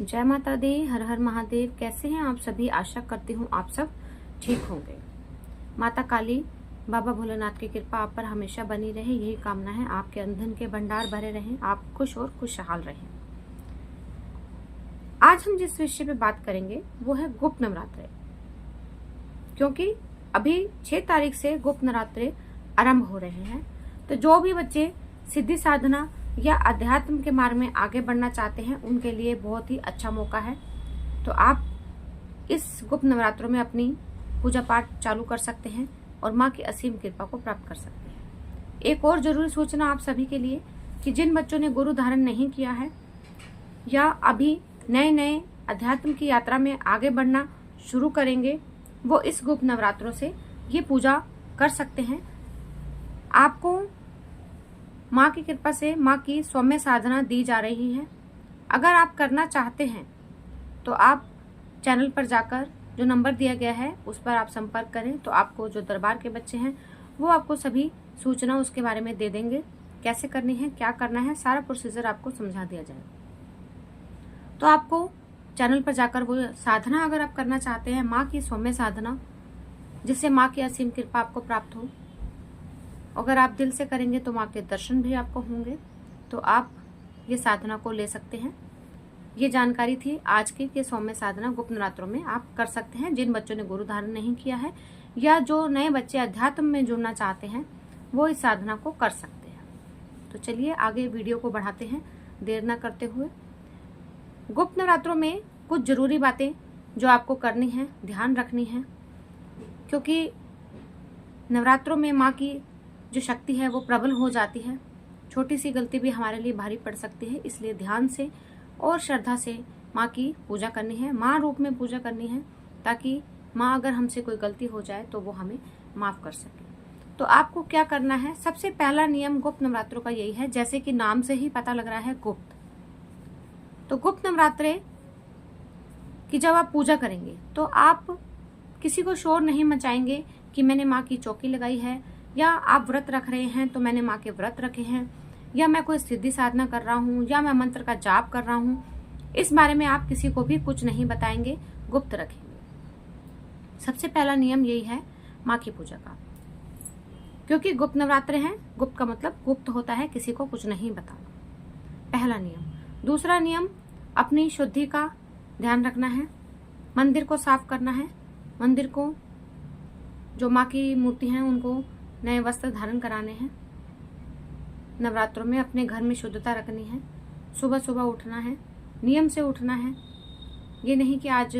जय माता दी, हर हर महादेव। कैसे हैं आप सभी? आशा करती हूँ आप सब ठीक होंगे। माता काली, बाबा भोलेनाथ की कृपा आप पर हमेशा बनी रहे, यही कामना है। आपके अंधन के भंडार भरे रहें, आप खुश और खुशहाल रहें। आज हम जिस विषय पे बात करेंगे वो है गुप्त नवरात्रे, क्योंकि अभी 6 तारीख से गुप्त नवरात्रे आरंभ हो रहे हैं। तो जो भी बच्चे सिद्धि साधना या अध्यात्म के मार्ग में आगे बढ़ना चाहते हैं उनके लिए बहुत ही अच्छा मौका है। तो आप इस गुप्त नवरात्रों में अपनी पूजा पाठ चालू कर सकते हैं और माँ की असीम कृपा को प्राप्त कर सकते हैं। एक और जरूरी सूचना आप सभी के लिए कि जिन बच्चों ने गुरु धारण नहीं किया है या अभी नए नए अध्यात्म की यात्रा में आगे बढ़ना शुरू करेंगे, वो इस गुप्त नवरात्रों से ये पूजा कर सकते हैं। आपको माँ की कृपा से माँ की सौम्य साधना दी जा रही है। अगर आप करना चाहते हैं तो आप चैनल पर जाकर जो नंबर दिया गया है उस पर आप संपर्क करें, तो आपको जो दरबार के बच्चे हैं वो आपको सभी सूचना उसके बारे में दे देंगे। कैसे करनी है, क्या करना है, सारा प्रोसीजर आपको समझा दिया जाएगा। तो आपको चैनल पर जाकर वो साधना अगर आप करना चाहते हैं, माँ की सौम्य साधना, जिससे माँ की असीम कृपा आपको प्राप्त हो, अगर आप दिल से करेंगे तो माँ के दर्शन भी आपको होंगे, तो आप ये साधना को ले सकते हैं। ये जानकारी थी आज की कि सौम्य साधना गुप्त नवरात्रों में आप कर सकते हैं। जिन बच्चों ने गुरु धारण नहीं किया है या जो नए बच्चे अध्यात्म में जुड़ना चाहते हैं वो इस साधना को कर सकते हैं। तो चलिए आगे वीडियो को बढ़ाते हैं देर न करते हुए। गुप्त नवरात्रों में कुछ जरूरी बातें जो आपको करनी है, ध्यान रखनी है, क्योंकि नवरात्रों में माँ की जो शक्ति है वो प्रबल हो जाती है। छोटी सी गलती भी हमारे लिए भारी पड़ सकती है, इसलिए ध्यान से और श्रद्धा से माँ की पूजा करनी है, माँ रूप में पूजा करनी है, ताकि माँ अगर हमसे कोई गलती हो जाए तो वो हमें माफ कर सके। तो आपको क्या करना है? सबसे पहला नियम गुप्त नवरात्रों का यही है, जैसे कि नाम से ही पता लग रहा है गुप्त। तो गुप्त नवरात्रे की जब आप पूजा करेंगे तो आप किसी को शोर नहीं मचाएंगे कि मैंने माँ की चौकी लगाई है, या आप व्रत रख रहे हैं तो मैंने माँ के व्रत रखे हैं, या मैं कोई सिद्धि साधना कर रहा हूँ, या मैं मंत्र का जाप कर रहा हूँ। इस बारे में आप किसी को भी कुछ नहीं बताएंगे, गुप्त रखेंगे। सबसे पहला नियम यही है माँ की पूजा का, क्योंकि गुप्त नवरात्रे हैं। गुप्त का मतलब गुप्त होता है, किसी को कुछ नहीं बताना, पहला नियम। दूसरा नियम, अपनी शुद्धि का ध्यान रखना है, मंदिर को साफ करना है, मंदिर को जो माँ की मूर्ति हैं उनको नए वस्त्र धारण कराने हैं। नवरात्रों में अपने घर में शुद्धता रखनी है, सुबह सुबह उठना है, नियम से उठना है। ये नहीं कि आज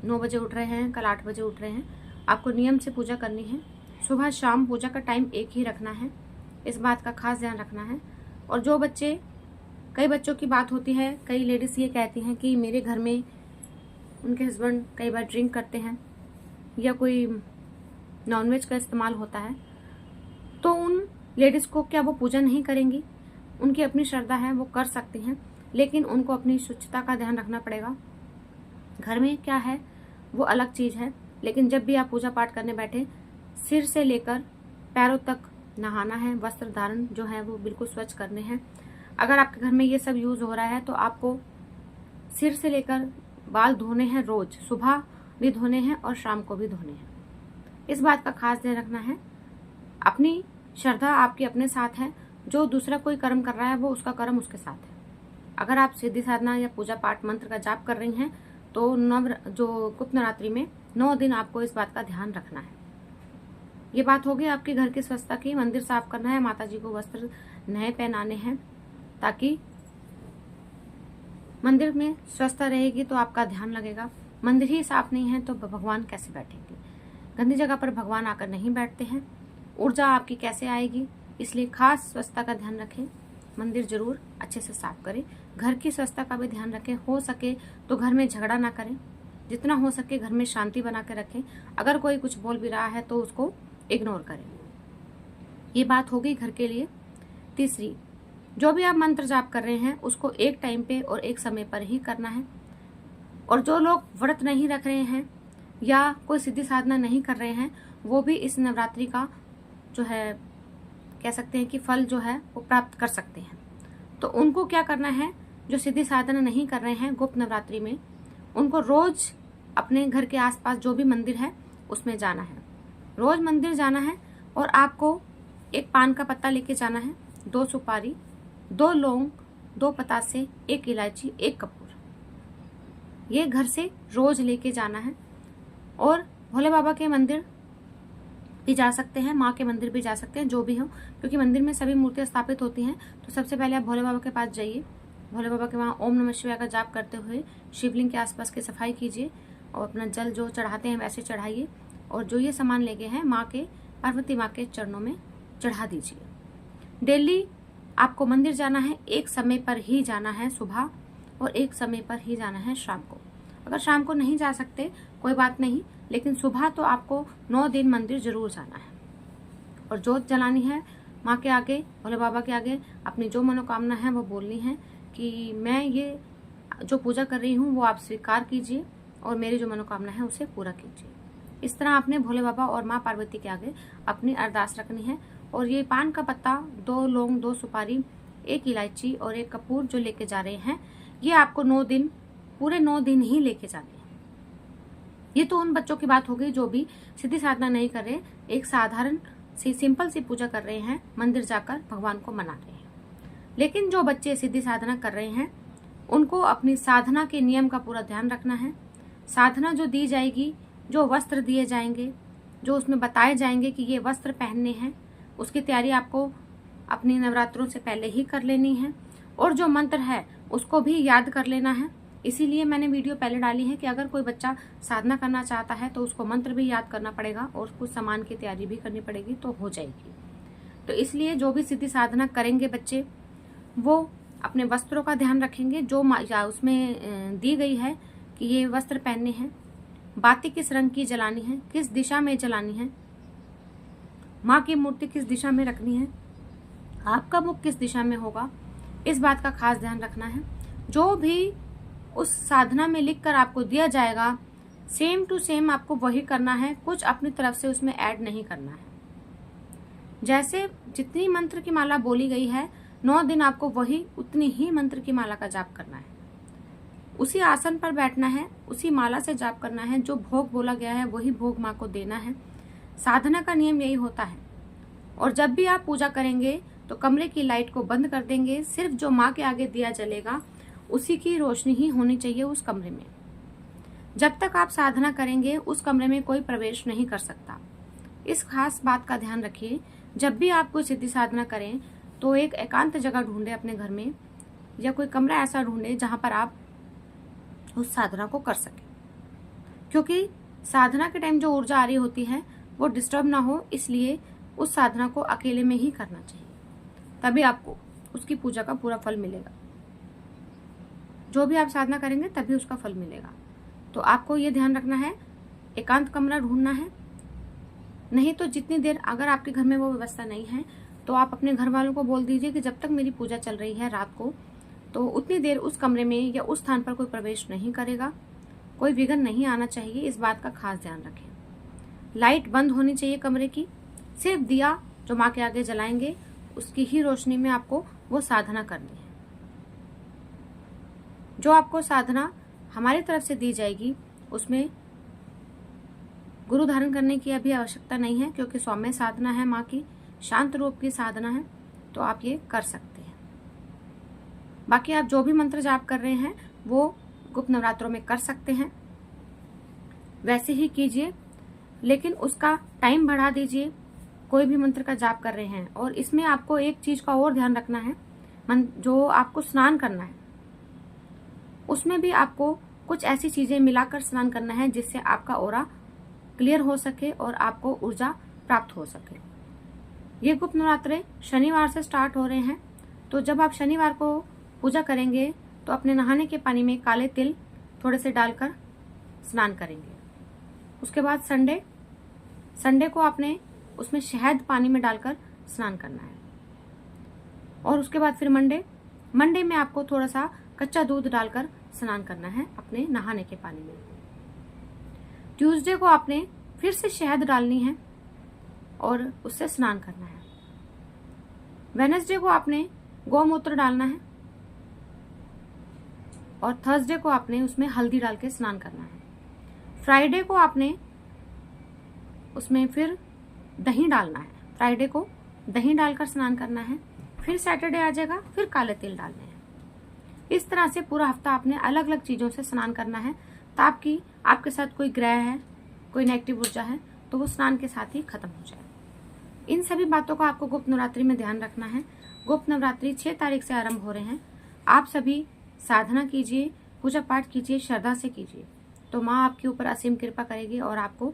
9 बजे उठ रहे हैं, कल 8 बजे उठ रहे हैं। आपको नियम से पूजा करनी है। सुबह शाम पूजा का टाइम एक ही रखना है, इस बात का खास ध्यान रखना है। और जो बच्चे, कई बच्चों की बात होती है, कई लेडीज ये कहती हैं कि मेरे घर में उनके हस्बैंड कई बार ड्रिंक करते हैं या कोई नॉनवेज का इस्तेमाल होता है, तो उन लेडीज को क्या वो पूजा नहीं करेंगी? उनकी अपनी श्रद्धा है, वो कर सकती हैं, लेकिन उनको अपनी शुचिता का ध्यान रखना पड़ेगा। घर में क्या है वो अलग चीज है, लेकिन जब भी आप पूजा पाठ करने बैठे, सिर से लेकर पैरों तक नहाना है, वस्त्र धारण जो है वो बिल्कुल स्वच्छ करने हैं। अगर आपके घर में ये सब यूज हो रहा है तो आपको सिर से लेकर बाल धोने हैं, रोज सुबह भी धोने हैं और शाम को भी धोने हैं। इस बात का खास ध्यान रखना है। अपनी श्रद्धा आपके अपने साथ है, जो दूसरा कोई कर्म कर रहा है वो उसका कर्म उसके साथ है। अगर आप सिद्धि साधना या पूजा पाठ मंत्र का जाप कर रही हैं तो जो गुप्त नवरात्रि में 9 दिन आपको इस बात का ध्यान रखना है। ये बात होगी आपके घर की स्वच्छता की। मंदिर साफ करना है, माता जी को वस्त्र नए पहनाने हैं, ताकि मंदिर में स्वच्छता रहेगी तो आपका ध्यान लगेगा। मंदिर ही साफ नहीं है तो भगवान कैसे बैठेंगे? गंदी जगह पर भगवान आकर नहीं बैठते हैं। ऊर्जा आपकी कैसे आएगी? इसलिए खास स्वच्छता का ध्यान रखें। मंदिर जरूर अच्छे से साफ करें। घर की स्वच्छता का भी ध्यान रखें। हो सके तो घर में झगड़ा ना करें, जितना हो सके घर में शांति बना के रखें। अगर कोई कुछ बोल भी रहा है तो उसको इग्नोर करें। ये बात होगी घर के लिए। तीसरी, जो भी आप मंत्र जाप कर रहे हैं उसको एक टाइम पे और एक समय पर ही करना है। और जो लोग व्रत नहीं रख रहे हैं या कोई सिद्धि साधना नहीं कर रहे हैं, वो भी इस नवरात्रि का जो है कह सकते हैं कि फल जो है वो प्राप्त कर सकते हैं। तो उनको क्या करना है? जो सिद्धि साधना नहीं कर रहे हैं गुप्त नवरात्रि में, उनको रोज अपने घर के आसपास जो भी मंदिर है उसमें जाना है। रोज मंदिर जाना है और आपको एक पान का पत्ता लेके जाना है, 2 सुपारी, 2 लौंग, 2 पतासे, 1 इलायची, 1 कपूर, ये घर से रोज लेके जाना है। और भोले बाबा के मंदिर भी जा सकते हैं, माँ के मंदिर भी जा सकते हैं, जो भी हो, क्योंकि मंदिर में सभी मूर्तियां स्थापित होती हैं। तो सबसे पहले आप भोले बाबा के पास जाइए, भोले बाबा के वहाँ ओम नमः शिवाय का जाप करते हुए शिवलिंग के आसपास की सफाई कीजिए और अपना जल जो चढ़ाते हैं वैसे चढ़ाइए, और जो ये सामान ले गए हैं माँ के, पार्वती माँ के चरणों में चढ़ा दीजिए। डेली आपको मंदिर जाना है, एक समय पर ही जाना है सुबह, और एक समय पर ही जाना है शाम को। अगर शाम को नहीं जा सकते कोई बात नहीं, लेकिन सुबह तो आपको 9 दिन मंदिर जरूर जाना है। और जोत जलानी है माँ के आगे, भोले बाबा के आगे, अपनी जो मनोकामना है वो बोलनी है कि मैं ये जो पूजा कर रही हूँ वो आप स्वीकार कीजिए और मेरी जो मनोकामना है उसे पूरा कीजिए। इस तरह आपने भोले बाबा और माँ पार्वती के आगे अपनी अरदास रखनी है। और ये पान का पत्ता, 2 लौंग, 2 सुपारी, 1 इलायची और 1 कपूर जो लेके जा रहे हैं, ये आपको 9 दिन, पूरे 9 दिन ही लेके जाने हैं। ये तो उन बच्चों की बात हो गई जो भी सिद्धि साधना नहीं कर रहे, एक साधारण सी सिंपल सी पूजा कर रहे हैं, मंदिर जाकर भगवान को मना रहे हैं। लेकिन जो बच्चे सिद्धि साधना कर रहे हैं उनको अपनी साधना के नियम का पूरा ध्यान रखना है। साधना जो दी जाएगी, जो वस्त्र दिए जाएंगे, जो उसमें बताए जाएंगे कि ये वस्त्र पहनने हैं, उसकी तैयारी आपको अपनी नवरात्रों से पहले ही कर लेनी है। और जो मंत्र है उसको भी याद कर लेना है। इसीलिए मैंने वीडियो पहले डाली है कि अगर कोई बच्चा साधना करना चाहता है तो उसको मंत्र भी याद करना पड़ेगा और कुछ सामान की तैयारी भी करनी पड़ेगी, तो हो जाएगी। तो इसलिए जो भी सिद्धि साधना करेंगे बच्चे, वो अपने वस्त्रों का ध्यान रखेंगे जो उसमें दी गई है कि ये वस्त्र पहनने हैं, बाती किस रंग की जलानी है, किस दिशा में जलानी है, माँ की मूर्ति किस दिशा में रखनी है, आपका मुख किस दिशा में होगा, इस बात का खास ध्यान रखना है। जो भी उस साधना में लिखकर आपको दिया जाएगा सेम टू सेम आपको वही करना है, कुछ अपनी तरफ से उसमें ऐड नहीं करना है। जैसे जितनी मंत्र की माला बोली गई है 9 दिन आपको वही उतनी ही मंत्र की माला का जाप करना है, उसी आसन पर बैठना है, उसी माला से जाप करना है, जो भोग बोला गया है वही भोग माँ को देना है। साधना का नियम यही होता है। और जब भी आप पूजा करेंगे तो कमरे की लाइट को बंद कर देंगे, सिर्फ जो माँ के आगे दिया जलेगा उसी की रोशनी ही होनी चाहिए उस कमरे में। जब तक आप साधना करेंगे उस कमरे में कोई प्रवेश नहीं कर सकता। इस खास बात का ध्यान रखिए। जब भी आप कोई सिद्धि साधना करें तो एक एकांत जगह ढूंढे अपने घर में, या कोई कमरा ऐसा ढूंढे जहां पर आप उस साधना को कर सके, क्योंकि साधना के टाइम जो ऊर्जा आ रही होती है वो डिस्टर्ब ना हो, इसलिए उस साधना को अकेले में ही करना चाहिए, तभी आपको उसकी पूजा का पूरा फल मिलेगा। जो भी आप साधना करेंगे तभी उसका फल मिलेगा। तो आपको ये ध्यान रखना है, एकांत कमरा ढूंढना है। नहीं तो जितनी देर, अगर आपके घर में वो व्यवस्था नहीं है तो आप अपने घर वालों को बोल दीजिए कि जब तक मेरी पूजा चल रही है रात को, तो उतनी देर उस कमरे में या उस स्थान पर कोई प्रवेश नहीं करेगा, कोई विघ्न नहीं आना चाहिए। इस बात का खास ध्यान रखें। लाइट बंद होनी चाहिए कमरे की, सिर्फ दिया जो माँ के आगे जलाएंगे उसकी ही रोशनी में आपको वो साधना करनी है। जो आपको साधना हमारी तरफ से दी जाएगी उसमें गुरु धारण करने की अभी आवश्यकता नहीं है, क्योंकि सौम्य साधना है, माँ की शांत रूप की साधना है, तो आप ये कर सकते हैं। बाकी आप जो भी मंत्र जाप कर रहे हैं वो गुप्त नवरात्रों में कर सकते हैं, वैसे ही कीजिए, लेकिन उसका टाइम बढ़ा दीजिए। कोई भी मंत्र का जाप कर रहे हैं, और इसमें आपको एक चीज का और ध्यान रखना है, जो आपको स्नान करना है उसमें भी आपको कुछ ऐसी चीजें मिलाकर स्नान करना है जिससे आपका ऑरा क्लियर हो सके और आपको ऊर्जा प्राप्त हो सके। ये गुप्त नवरात्रे शनिवार से स्टार्ट हो रहे हैं, तो जब आप शनिवार को पूजा करेंगे तो अपने नहाने के पानी में काले तिल थोड़े से डालकर स्नान करेंगे। उसके बाद संडे को आपने उसमें शहद पानी में डालकर स्नान करना है। और उसके बाद फिर मंडे में आपको थोड़ा सा कच्चा दूध डालकर स्नान करना है अपने नहाने के पानी में। ट्यूसडे को आपने फिर से शहद डालनी है और उससे स्नान करना है। वेडनेसडे को आपने गौमूत्र डालना है और थर्सडे को आपने उसमें हल्दी डाल के स्नान करना है। फ्राइडे को आपने उसमें फिर दही डालना है, फ्राइडे को दही डालकर स्नान करना है। फिर सैटरडे आ जाएगा, फिर काले तिल डालने हैं। इस तरह से पूरा हफ्ता आपने अलग अलग चीजों से स्नान करना है, ताकि आपके साथ कोई ग्रह है, कोई नेगेटिव ऊर्जा है, तो वो स्नान के साथ ही खत्म हो जाए। इन सभी बातों का आपको गुप्त नवरात्रि में ध्यान रखना है। गुप्त नवरात्रि 6 तारीख से आरंभ हो रहे हैं। आप सभी साधना कीजिए, पूजा पाठ कीजिए, श्रद्धा से कीजिए, तो माँ आपके ऊपर असीम कृपा करेगी और आपको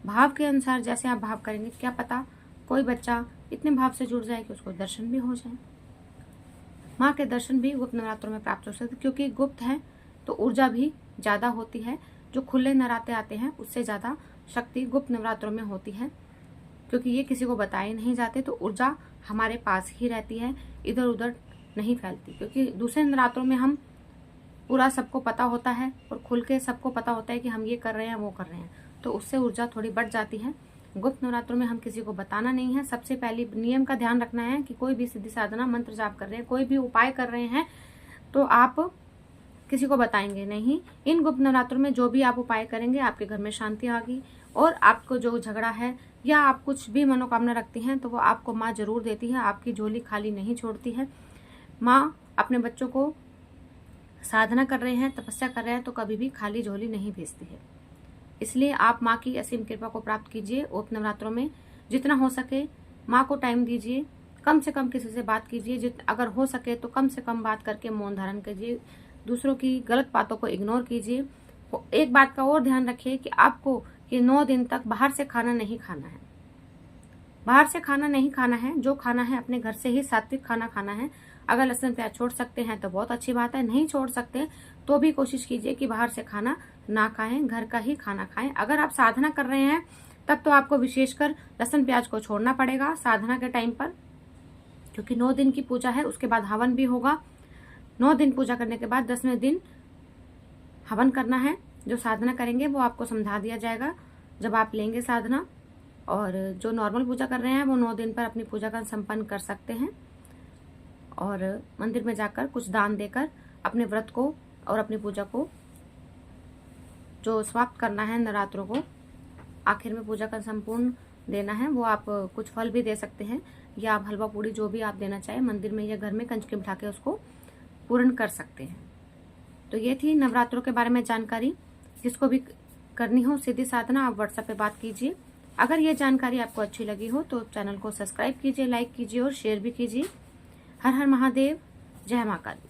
भाव के अनुसार जैसे आप भाव करेंगे, क्या पता कोई बच्चा इतने भाव से जुड़ जाए कि उसको दर्शन भी हो जाए। माँ के दर्शन भी गुप्त नवरात्रों में प्राप्त हो सकते, क्योंकि गुप्त है तो ऊर्जा भी ज्यादा होती है। जो खुले नराते आते हैं उससे ज्यादा शक्ति गुप्त नवरात्रों में होती है, क्योंकि ये किसी को बताए नहीं जाते, तो ऊर्जा हमारे पास ही रहती है, इधर उधर नहीं फैलती। क्योंकि दूसरे नवरात्रों में हम पूरा सबको पता होता है और खुल के सबको पता होता है कि हम ये कर रहे हैं, वो कर रहे हैं, तो उससे ऊर्जा थोड़ी बढ़ जाती है। गुप्त नवरात्रों में हम किसी को बताना नहीं है। सबसे पहले नियम का ध्यान रखना है कि कोई भी सिद्धि साधना, मंत्र जाप कर रहे हैं, कोई भी उपाय कर रहे हैं, तो आप किसी को बताएंगे नहीं। इन गुप्त नवरात्रों में जो भी आप उपाय करेंगे, आपके घर में शांति आएगी और आपको जो झगड़ा है या आप कुछ भी मनोकामना रखती हैं, तो वो आपको माँ जरूर देती है। आपकी झोली खाली नहीं छोड़ती है। माँ अपने बच्चों को साधना कर रहे हैं, तपस्या कर रहे हैं, तो कभी भी खाली झोली नहीं भेजती है। इसलिए आप माँ की असीम कृपा को प्राप्त कीजिए। गुप्त नवरात्रों में जितना हो सके माँ को टाइम दीजिए, कम से कम किसी से बात कीजिए। अगर हो सके तो कम से कम बात करके मौन धारण कीजिए। दूसरों की गलत बातों को इग्नोर कीजिए। एक बात का और ध्यान रखिए कि आपको ये 9 दिन तक बाहर से खाना नहीं खाना है। बाहर से खाना नहीं खाना है, जो खाना है अपने घर से ही सात्विक खाना खाना है। अगर लहसुन प्याज छोड़ सकते हैं तो बहुत अच्छी बात है, नहीं छोड़ सकते तो भी कोशिश कीजिए कि बाहर से खाना ना खाएं, घर का ही खाना खाएं। अगर आप साधना कर रहे हैं तब तो आपको विशेषकर लहसुन प्याज को छोड़ना पड़ेगा साधना के टाइम पर, क्योंकि 9 दिन की पूजा है। उसके बाद हवन भी होगा। 9 दिन पूजा करने के बाद 10वें दिन हवन करना है। जो साधना करेंगे वो आपको समझा दिया जाएगा जब आप लेंगे साधना। और जो नॉर्मल पूजा कर रहे हैं वो 9 दिन पर अपनी पूजा का संपन्न कर सकते हैं और मंदिर में जाकर कुछ दान देकर अपने व्रत को और अपनी पूजा को जो समाप्त करना है नवरात्रों को, आखिर में पूजा का संपूर्ण देना है। वो आप कुछ फल भी दे सकते हैं या आप हलवा पूड़ी जो भी आप देना चाहें मंदिर में या घर में कंजकी बिठा के उसको पूर्ण कर सकते हैं। तो ये थी नवरात्रों के बारे में जानकारी। जिसको भी करनी हो सिद्धि साधना, आप व्हाट्सएप पे बात कीजिए। अगर ये जानकारी आपको अच्छी लगी हो तो चैनल को सब्सक्राइब कीजिए, लाइक कीजिए और शेयर भी कीजिए। हर हर महादेव, जय मां काली।